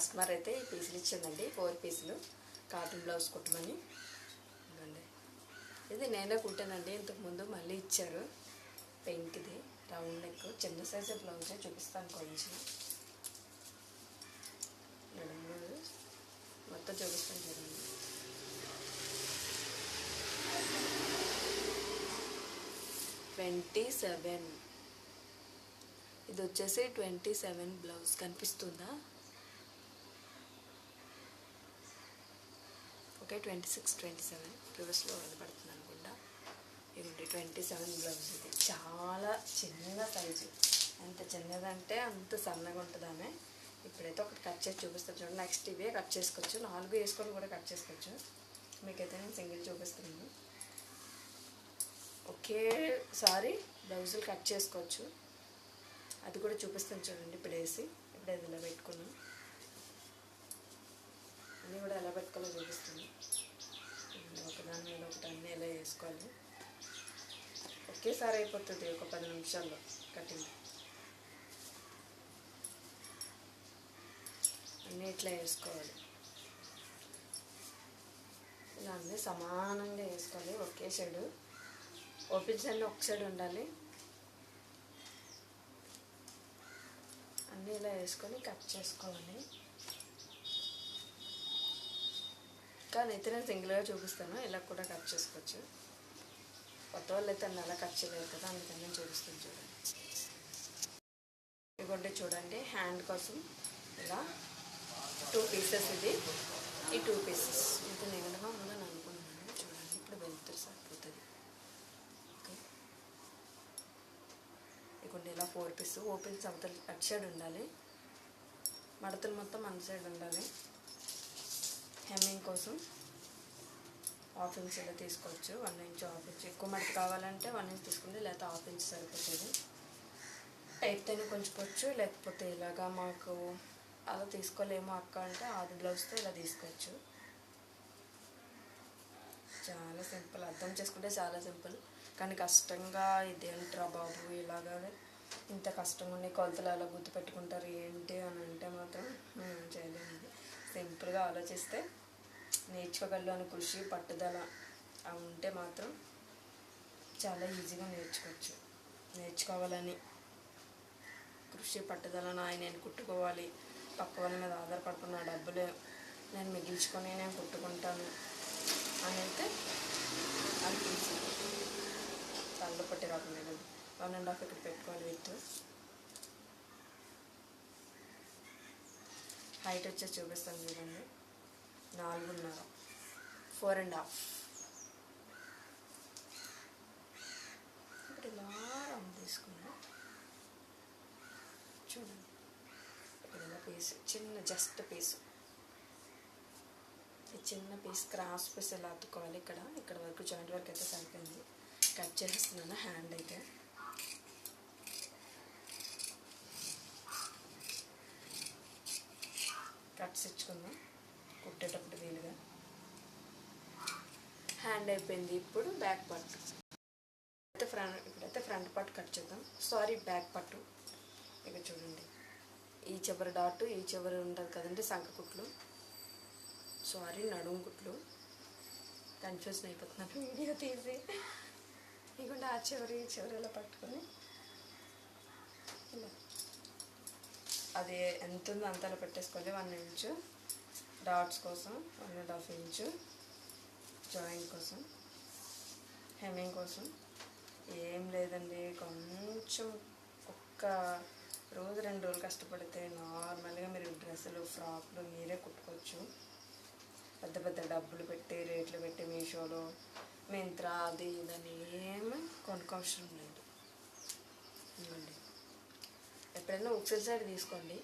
Customer అయితే ఈ పీసులు ఇచ్చిందండి, 4 పీసులు కాటన్ బ్లౌజ్ కుట్టమని. ఇదండి, ఇది నేనే కుట్టానండి ఇంతకుముందు, మళ్ళీ ఇచ్చారు. పింక్ది రౌండ్ నెక్, చిన్న సైజు బ్లౌజే చూపిస్తాను కొంచెం. నడుము మొత్తం చూపిస్తాను చూడండి. $27, ఇది వచ్చేసి 27 బ్లౌజ్ కనిపిస్తుందా? ఓకే, 26, 27 రివర్స్లో పడుతుంది అనుకుంటా. ఇది 27 బ్లౌజ్. ఇది చాలా చిన్న సైజు, ఎంత చిన్నదంటే అంత సన్నగా ఉంటుంది ఆమె. ఇప్పుడైతే ఒకటి కట్ చేసి చూపిస్తాను చూడండి. నెక్స్ట్ ఇవే కట్ చేసుకోవచ్చు, 4 వేసుకొని కూడా కట్ చేసుకోవచ్చు. మీకైతే నేను సింగిల్ చూపిస్తున్నాను. ఒకేసారి బ్లౌజులు కట్ చేసుకోవచ్చు, అది కూడా చూపిస్తాను చూడండి. ఇప్పుడు వేసి ఇప్పుడు అది ఇలా పెట్టుకున్నాం, అన్నీ కూడా ఎలా పెట్టుకోవాలో చూపిస్తాను. ఒకదాని మీద ఒకటి అన్నీ ఎలా వేసుకోవాలి. ఒకేసారి అయిపోతుంది ఒక 10 నిమిషాల్లో కటింగ్. అన్నీ ఇట్లా వేసుకోవాలి, ఇలా అన్నీ సమానంగా వేసుకోవాలి. ఒకే సైడు ఓపెన్స్ అన్నీ ఒక సైడ్ ఉండాలి. అన్నీ ఇలా వేసుకొని కట్ చేసుకోవాలి. కానీ అయితే నేను సింగిల్గా చూపిస్తాను, ఇలా కూడా కట్ చేసుకోవచ్చు. కొత్త వాళ్ళు అయితే అన్నీ అలా కట్ చేయలేరు కదా, అందుకని నేను చూపిస్తాను చూడండి. ఇదిగోండి చూడండి, హ్యాండ్ కోసం ఇలా 2 పీసెస్. ఇది ఈ 2 పీసెస్ ఇది నిగడగా ఉందని అనుకుంటున్నాను. చూడండి, ఇప్పుడు వెళ్తే సరిపోతుంది. ఓకే, ఇదిగోండి ఇలా 4 పీస్. ఓపెన్స్ అవతల అటు సైడ్ ఉండాలి, మడతలు మొత్తం మన సైడ్ ఉండాలి. హెమ్మింగ్ కోసం ½ ఇంచ్ ఇలా తీసుకోవచ్చు, 1 ఇంచ్, ½ ఇంచ్. ఎక్కువ మడత కావాలంటే 1 ఇంచ్ తీసుకోండి, లేకపోతే ½ ఇంచ్ సరిపోతుంది. టైప్తోనే కొంచుకోవచ్చు, లేకపోతే ఇలాగా మాకు అలా తీసుకోలేమో అక్క అంటే ఆది బ్లౌజ్తో ఇలా తీసుకోవచ్చు. చాలా సింపుల్, అర్థం చేసుకుంటే చాలా సింపుల్. కానీ కష్టంగా ఇదేంట్రా బాబు ఇలాగా ఇంత కష్టంగా ఉన్నాయి, కొలతలు అలా గుర్తు పెట్టుకుంటారు ఏంటి అని అంటే మాత్రం చేయలేమండి. సింపుల్గా ఆలోచిస్తే నేర్చుకోగలరు అని కృషి పట్టుదల ఉంటే మాత్రం చాలా ఈజీగా నేర్చుకోవచ్చు. నేర్చుకోవాలని కృషి పట్టుదల, నేను కుట్టుకోవాలి, పక్క వాళ్ళ మీద ఆధారపడుతున్న డబ్బులు నేను మిగిల్చుకొని నేను కుట్టుకుంటాను అని అయితే అది ఈజీ. తలలో పట్టి రాకుండా 1.5 ఇక్కడ పెట్టుకోవాలి. విత్ హైట్ వచ్చేసి చూపిస్తాను చూడండి, 4.5, 4.5. ఇప్పుడు ఇలా రౌండ్ తీసుకున్నా చూడండి. ఇప్పుడు ఇలా పీస్, చిన్న జస్ట్ పీసు, ఈ చిన్న పీస్ క్రాస్ పీస్ ఇలా అతుక్కోవాలి. ఇక్కడ వరకు జాయింట్ వరకు అయితే సరిపోయింది. కట్ చేస్తున్నాను హ్యాండ్ అయితే. కట్స్ ఇచ్చుకుందాం కుట్టేటప్పుడు వీలుగా. హ్యాండ్ అయిపోయింది. ఇప్పుడు బ్యాక్ పార్ట్ ఇప్పుడైతే ఫ్రంట్ పార్ట్ కట్ చేద్దాం. Sorry, back part. ఇక చూడండి, ఈ చివరి డాట్, ఈ చివరి ఉంటుంది కదండి సంక కుట్లు, సారీ నడుము కుట్లు. కన్ఫ్యూజన్ అయిపోతున్నాను వీడియో తీసి. ఇకుండా ఆ చివరి ఈ చివరి ఇలా పట్టుకొని ఇలా అది ఎంత ఉందో అంతలో పెట్టేసుకోవాలి. 1 ఇంచు డాట్స్ కోసం, 1.5 ఇంచు జాయింట్ కోసం, హెమ్మింగ్ కోసం. ఏం లేదండి, కొంచెం ఒక్క రోజు 2 రోజులు కష్టపడితే నార్మల్గా మీరు డ్రెస్సులు, ఫ్రాక్లు మీరే కుట్టుకోవచ్చు. పెద్ద పెద్ద డబ్బులు పెట్టి, రేట్లు పెట్టి మీషోలో, మింత్రా అది ఇదని ఏమి కొనుక్కోవసరం లేదు. ఇవ్వండి, ఎప్పుడైనా ఉక్సెల్ సైడ్ తీసుకోండి.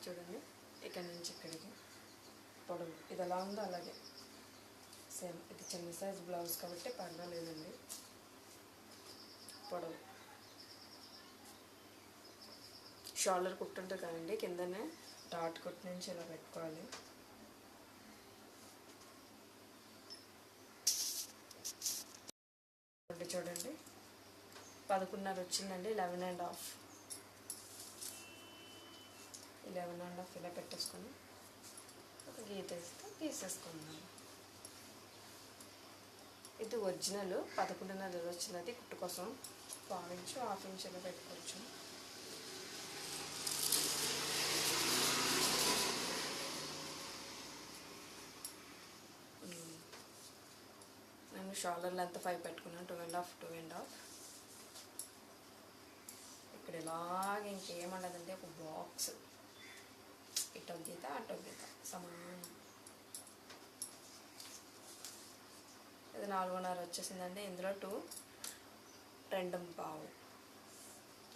చూడండి, ఇక్కడ నుంచి ఇక్కడికి పొడవు ఇది ఎలా ఉందో అలాగే సేమ్. ఇది చిన్న సైజ్ బ్లౌజ్ కాబట్టి పర్వాలేదండి. పొడవు షోల్డర్ కుట్టుంటుంది కదండి, కిందనే డాట్ కుట్టు నుంచి ఇలా పెట్టుకోవాలి. చూడండి, 11.5 వచ్చిందండి, 11.5. 11.5 ఇలా పెట్టేసుకొని ఒక గీత వేస్తే గీసేసుకుందాం. ఇది ఒరిజినల్ 11.5 వచ్చినది. కుట్టు కోసం 1/4 ఇంచు 1/2 ఇంచు ఇలా పెట్టుకోవచ్చు. నేను షోల్డర్ లెంత్ 5 పెట్టుకున్నాను. 2.5 ఇక్కడ ఇలాగ ఇంకేముండదండి, ఒక బాక్స్, ఇటో గీత అటో గీత సమానం. ఇది 4.5 వచ్చేసిందండి. ఇందులో 2.25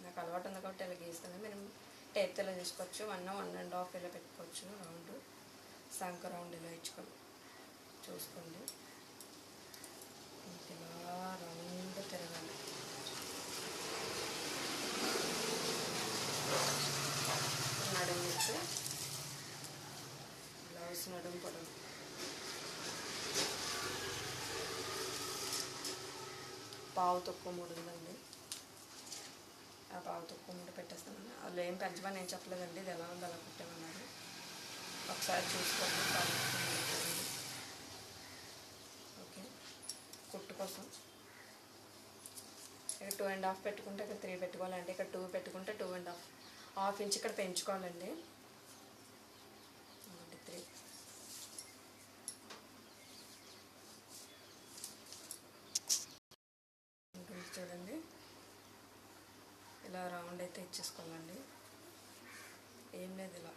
నాకు అలవాటు ఉంది కాబట్టి ఇలా గీస్తాను. మీరు టేప్తో ఇలా తీసుకోవచ్చు. 1.5 ఇలా పెట్టుకోవచ్చు. రౌండ్ సంక రౌండ్ ఇలా ఇచ్చుకోండి, చూసుకోండి. ఇలా రౌండ్ తిరగాలి. నడుము ఇస్తే బ్లౌజ్ నడుము పొడవు పావు తక్కువ 3 ఉందండి. ఆ పావు తక్కువ 3 పెట్టేస్తాను. వాళ్ళు ఏం పెంచమని నేను చెప్పలేదండి, ఇది ఎలా ఉందో అలా కుట్టామన్నారు. ఒకసారి చూసుకోండి. ఓకే, కుట్టు కోసం ఇక్కడ 2.5 పెట్టుకుంటే ఇక్కడ 3 పెట్టుకోవాలండి. ఇక్కడ 2 పెట్టుకుంటే 2.5, 1/2 ఇంచ్ ఇక్కడ పెంచుకోవాలండి. 3 చూడండి. ఇలా రౌండ్ అయితే ఇచ్చేసుకోవాలండి. ఏం లేదు, ఇలా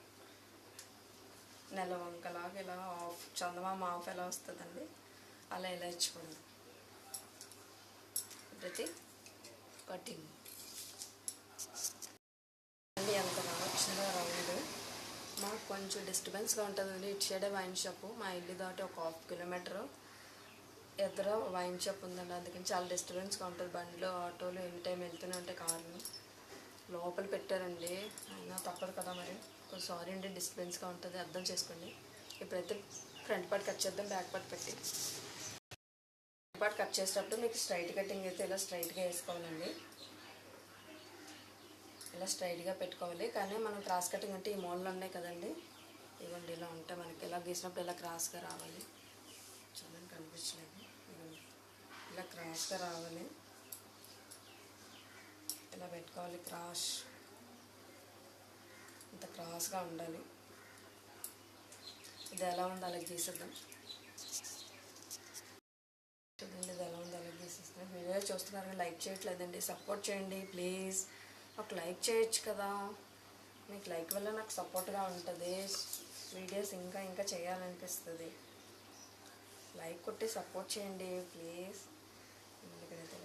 నెల వంకలాగా ఇలా ఆఫ్, చందమామ ఆఫ్ ఎలా వస్తుందండి అలా ఇలా ఇచ్చుకోండి. ప్రతి కటింగ్ అండి ఎంత బాగా వచ్చిందో రౌండ్. మాకు కొంచెం డిస్టర్బెన్స్గా ఉంటుందండి. ఇటు సైడే వైన్ షాపు, మా ఇల్లు దాటి ఒక 1/2 కిలోమీటరు ఎదురు వైన్ షాప్ ఉందండి. అందుకని చాలా డిస్టర్బెన్స్గా ఉంటుంది. బండిలో ఆటోలు ఎనీ టైం వెళ్తూనే ఉంటాయి. కార్లు లోపల పెట్టారండి, అయినా తప్పదు కదా మరి. కొంచెం సారీ అండి, డిస్టర్బెన్స్గా ఉంటుంది, అర్థం చేసుకోండి. ఇప్పుడైతే ఫ్రంట్ పార్ట్ కట్ చేద్దాం. బ్యాక్ పార్ట్ పెట్టి ఫ్రంట్ పార్ట్ కట్ చేసేటప్పుడు మీకు స్ట్రైట్ కటింగ్ అయితే ఇలా స్ట్రైట్గా వేసుకోవాలండి. ఇలా స్ట్రైట్గా పెట్టుకోవాలి. కానీ మనం క్రాస్ కటింగ్ అంటే ఈ మోడల్ ఉన్నాయి కదండి, ఇవ్వండి ఇలా ఉంటాయి. మనకి ఇలా గీసినప్పుడు ఇలా క్రాస్గా రావాలి. చూడండి, కనిపించలేదు, ఇలా క్రాస్గా రావాలి. ఇలా పెట్టుకోవాలి. క్రాస్ ఇంత క్రాస్గా ఉండాలి. ఇది ఎలా ఉందో అలా గీసేద్దాం. చూడండి, ఇది ఎలా ఉందో అలా గీసేస్తాం. వీడియో చూస్తున్నారు, లైక్ చేయట్లేదండి. సపోర్ట్ చేయండి ప్లీజ్. ఒక లైక్ చేయొచ్చు కదా, మీకు లైక్ వల్ల నాకు సపోర్ట్గా ఉంటుంది. వీడియోస్ ఇంకా ఇంకా చేయాలనిపిస్తుంది. లైక్ కొట్టి సపోర్ట్ చేయండి ప్లీజ్. ఇక్కడైతే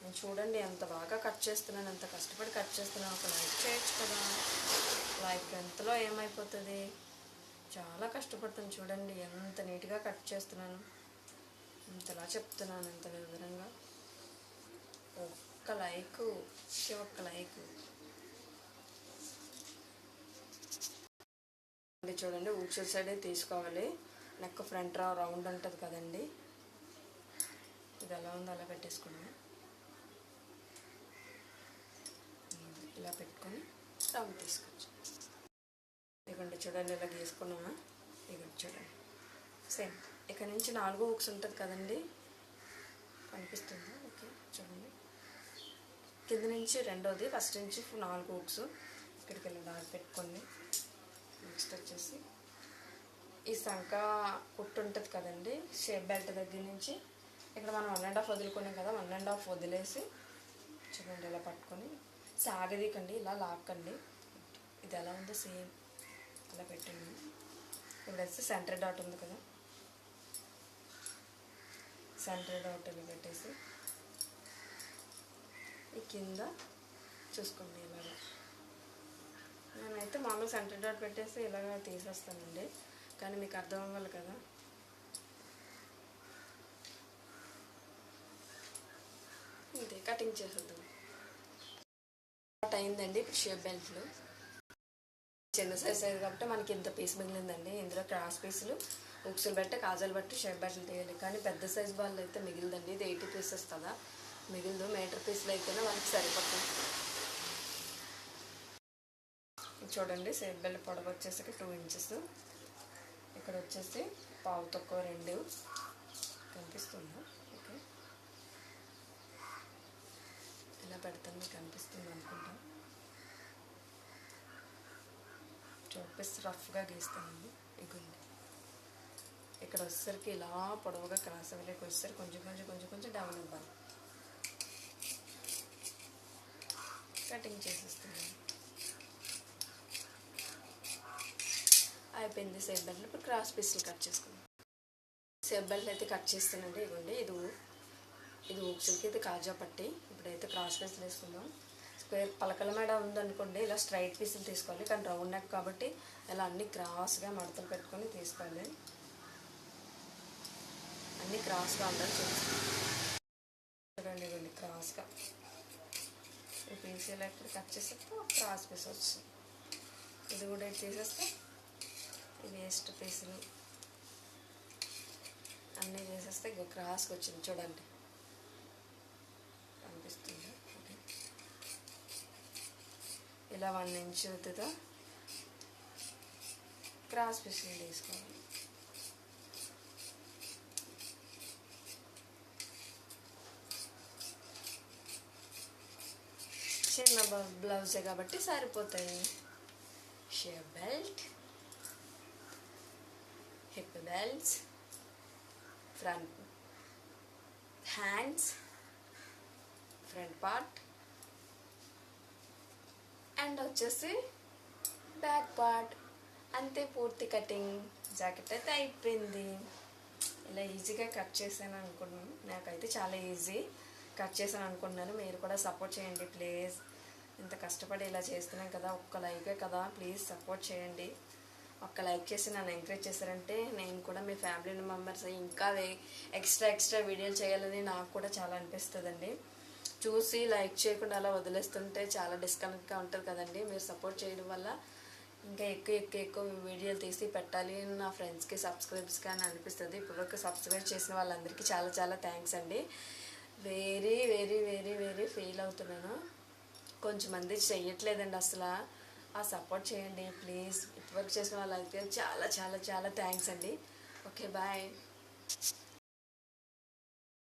నేను చూడండి ఎంత బాగా కట్ చేస్తున్నాను, ఎంత కష్టపడి కట్ చేస్తున్నాను. ఒక లైక్ చేయొచ్చు కదా. లైక్ ఎంతలో ఏమైపోతుంది, చాలా కష్టపడుతుంది. చూడండి ఎంత నీట్గా కట్ చేస్తున్నాను, ఇంతలా చెప్తున్నాను, ఎంత వివరంగా. ఒక్క లైక్, ఒక్క లైక్ చూడండి. ఊడ్చర్ సైడే తీసుకోవాలి. నెక్ ఫ్రంట్ రౌండ్ ఉంటుంది కదండి, ఇది ఎలా ఉందో అలా పెట్టేసుకున్నాను. ఇలా పెట్టుకొని రౌండ్ తీసుకోవచ్చు. ఇదిగోండి చూడండి, ఇలా గీసుకున్నామా. ఇదిగోండి చూడండి, సేమ్ ఇక్కడ నుంచి 4 హుక్స్ ఉంటుంది కదండి, కనిపిస్తుందా? ఓకే, చూడండి కింద నుంచి రెండోది, ఫస్ట్ నుంచి 4 హుక్స్ ఇక్కడికి వెళ్ళి దారి పెట్టుకోండి. నెక్స్ట్ వచ్చేసి ఈ సంక కుట్టు ఉంటుంది కదండి, షేప్ బెల్ట్ దగ్గర నుంచి ఇక్కడ మనం 1.5 వదులుకున్నాం కదా, 1.5 వదిలేసి చూడండి ఇలా పట్టుకొని సాగదీకండి, ఇలా లాక్కండి. ఇది ఎలా ఉందో సేమ్ అలా పెట్టండి. ఇప్పుడు వచ్చి సెంటర్ డాట్ ఉంది కదా, సెంటర్ డాట్ ఇలా పెట్టేసి ఈ కింద చూసుకోండి ఇలాగా. నేనైతే మామూలు సెంటర్ డాట్ పెట్టేసి ఇలాగ తీసేస్తానండి, కానీ మీకు అర్థం అవ్వాలి కదా. ఇంతే, కటింగ్ చేసేద్దాం. అయిందండి. ఇప్పుడు షేప్ బెల్ట్లు చిన్న సైజ్ అయింది కాబట్టి మనకి ఇంత పీస్ మిగిలిందండి. ఇందులో క్రాస్ పీసులు, ఉక్సులు బట్టి, కాజాలు బట్టి షేప్ బెల్ట్లు తీయాలి. కానీ పెద్ద సైజ్ బాల్ అయితే మిగిలిందండి. ఇది 80 పీసెస్ కదా, మిగిలిదు. మీటర్ పీసులు అయితేనే మనకి సరిపోతుంది. చూడండి సేఫ్ బెల్ట్ పొడవు వచ్చేసి 2 ఇంచెస్, ఇక్కడ వచ్చేసి పావు తక్కువ 2 కనిపిస్తుందా? ఓకే, ఇలా పెడతాను, మీకు కనిపిస్తుంది అనుకుంటా. చూపిస్తే రఫ్గా గీస్తానండి. ఇగుండి ఇక్కడ వచ్చేసరికి ఇలా పొడవుగా క్రాస్ అవ్వలేక వచ్చేసరికి కొంచెం డౌన్ ఇవ్వాలి. కటింగ్ చేసేస్తున్నాను. అయిపోయింది సేఫ్ బెల్ట్. ఇప్పుడు క్రాస్ పీసులు కట్ చేసుకుందాం. సేఫ్ బెల్ట్ అయితే కట్ చేస్తానండి. ఇదిగోండి, ఇది ఊక్సులకి, ఇది కాజా పట్టి. ఇప్పుడైతే క్రాస్ పీసులు వేసుకుందాం. స్క్వేర్ పలకల మేడ ఉందనుకోండి, ఇలా స్ట్రైట్ పీసులు తీసుకోవాలి. కానీ రౌండ్ నెక్ కాబట్టి ఇలా అన్ని క్రాస్గా మడతలు పెట్టుకొని తీసుకోవాలి. అన్నీ క్రాస్గా ఉండాలి. చూడండి, ఇవ్వండి క్రాస్గా ఈ పీస్ ఇలా ఇక్కడ కట్ చేసేస్తే క్రాస్ పీస్ వస్తుంది. ఇది కూడా చేసేస్తే ఈ వేస్ట్ పీసులు అన్నీ చేసేస్తే ఇక క్రాస్కి వచ్చింది. చూడండి, కనిపిస్తుంది. ఇలా 1 ఇంచ్ అవుతుందో క్రాస్ పీసులు తీసుకోవాలి. చిన్న బ్లౌజే కాబట్టి సరిపోతాయి. Shape belt, hip belts, front hands, front part and వచ్చేసి బ్యాక్ పార్ట్. అంతే, పూర్తి కటింగ్. జాకెట్ అయితే అయిపోయింది. ఇలా ఈజీగా కట్ చేశాను అనుకున్నాను. నాకైతే చాలా ఈజీ కట్ చేశాను అనుకుంటున్నాను. మీరు కూడా సపోర్ట్ చేయండి ప్లీజ్. ఇంత కష్టపడి ఇలా చేస్తున్నాం కదా, ఒక్క లైకే కదా, ప్లీజ్ సపోర్ట్ చేయండి. ఒక్క లైక్ చేసి నన్ను ఎంకరేజ్ చేశారంటే నేను కూడా మీ ఫ్యామిలీ మెంబర్స్ ఇంకా ఎక్స్ట్రా వీడియోలు చేయాలని నాకు కూడా చాలా అనిపిస్తుందండి. చూసి లైక్ చేయకుండా అలా వదిలేస్తుంటే చాలా డిస్కనెక్ట్గా ఉంటుంది కదండి. మీరు సపోర్ట్ చేయడం వల్ల ఇంకా ఎక్కువ వీడియోలు తీసి పెట్టాలి నా ఫ్రెండ్స్కి, సబ్స్క్రైబర్స్కి అని అనిపిస్తుంది. ఇప్పటివరకు సబ్స్క్రైబ్ చేసిన వాళ్ళందరికీ చాలా థ్యాంక్స్ అండి. వెరీ ఫీల్ అవుతున్నాను. కొంచెం మంది చెయ్యట్లేదండి అసలు. ఆ సపోర్ట్ చేయండి ప్లీజ్. ఇప్పటివరకు చేసిన వాళ్ళకి చాలా థ్యాంక్స్ అండి. Okay, bye.